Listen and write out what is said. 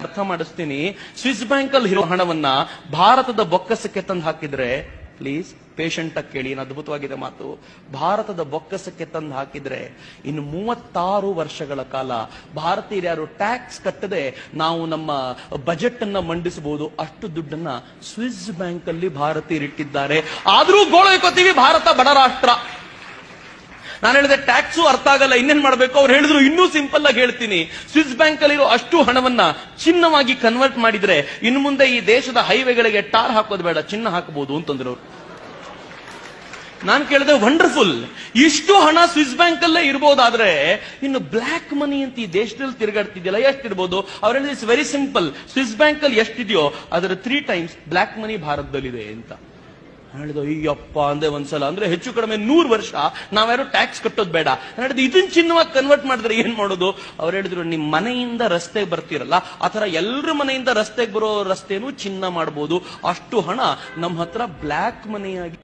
ಅರ್ಥ ಮಾಡಿಸ್ತೀನಿ. Swiss bank ಅಲ್ಲಿ ಇರೋ ಹಣವನ್ನ ಭಾರತದ ಬೊಕ್ಕಸಕ್ಕೆ ತಂದು ಹಾಕಿದ್ರೆ, ಪ್ಲೀಸ್ ಪೇಷಂಟ್ ಆಗಿ ಕೇಳಿ, ಅದ್ಭುತವಾಗಿದೆ ಮಾತು. ಭಾರತದ ಬೊಕ್ಕಸಕ್ಕೆ ತಂದು ಹಾಕಿದ್ರೆ ಇನ್ನು 36 ವರ್ಷಗಳ ಕಾಲ ಭಾರತೀಯರು ಯಾರು ಟ್ಯಾಕ್ಸ್ ಕಟ್ಟದೆ ನಾವು ನಮ್ಮ ಬಜೆಟ್ ಅನ್ನ ಮಂಡಿಸಬಹುದು. ಅಷ್ಟು ದುಡ್ಡನ್ನ ಸ್ವಿಸ್ ಬ್ಯಾಂಕ್ ಅಲ್ಲಿ ಭಾರತೀಯರು ಇಟ್ಟಿದ್ದಾರೆ. ಆದ್ರೂ ಗೋಳೈಕೋತೀವಿ, ಭಾರತ ಬಡ ರಾಷ್ಟ್ರ. ನಾನು ಹೇಳಿದೆ ಟ್ಯಾಕ್ಸು ಅರ್ಥ ಆಗಲ್ಲ, ಇನ್ನೇನ್ ಮಾಡ್ಬೇಕು? ಅವ್ರು ಹೇಳಿದ್ರು ಇನ್ನೂ ಸಿಂಪಲ್ ಆಗಿ ಹೇಳ್ತೀನಿ, ಸ್ವಿಸ್ ಬ್ಯಾಂಕ್ ಅಲ್ಲಿರೋ ಅಷ್ಟು ಹಣವನ್ನ ಚಿನ್ನವಾಗಿ ಕನ್ವರ್ಟ್ ಮಾಡಿದ್ರೆ ಇನ್ನು ಮುಂದೆ ಈ ದೇಶದ ಹೈವೇಗಳಿಗೆ ಟಾರ್ ಹಾಕೋದು ಬೇಡ, ಚಿನ್ನ ಹಾಕಬಹುದು ಅಂತಂದ್ರು ಅವರು. ನಾನು ಕೇಳಿದೆ ವಂಡರ್ಫುಲ್, ಇಷ್ಟು ಹಣ ಸ್ವಿಸ್ ಬ್ಯಾಂಕ್ ಅಲ್ಲೇ ಇರಬಹುದಾದ್ರೆ ಇನ್ನು ಬ್ಲಾಕ್ ಮನಿ ಅಂತ ಈ ದೇಶದಲ್ಲಿ ತಿರುಗಾಡ್ತಿದ್ಯಲ್ಲ ಎಷ್ಟಿರ್ಬೋದು? ಅವ್ರು ಹೇಳಿದ್ರೆ it's very simple, Swiss bank ಅಲ್ಲಿ ಎಷ್ಟಿದೆಯೋ ಅದರ 3 times ಬ್ಲಾಕ್ ಮನಿ ಭಾರತದಲ್ಲಿದೆ ಅಂತ ಹೇಳಿದ. ಅಯ್ಯಪ್ಪ ಅಂದೆ ಒಂದ್ಸಲ. ಅಂದ್ರೆ ಹೆಚ್ಚು ಕಡಿಮೆ 100 ವರ್ಷ ನಾವ್ಯಾರು ಟ್ಯಾಕ್ಸ್ ಕಟ್ಟೋದು ಬೇಡ. ಹೇಳಿದ್ರು ಇದನ್ನ ಚಿನ್ನವಾಗಿ ಕನ್ವರ್ಟ್ ಮಾಡಿದ್ರೆ ಏನ್ ಮಾಡೋದು? ಅವ್ರು ಹೇಳಿದ್ರು ನಿಮ್ ಮನೆಯಿಂದ ರಸ್ತೆಗೆ ಬರ್ತಿರಲ್ಲ, ಆತರ ಎಲ್ಲರ ಮನೆಯಿಂದ ರಸ್ತೆಗೆ ಬರೋ ರಸ್ತೆನೂ ಚಿನ್ನ ಮಾಡಬಹುದು. ಅಷ್ಟು ಹಣ ನಮ್ಮ ಹತ್ರ ಬ್ಲಾಕ್ ಮನಿಯಾಗಿ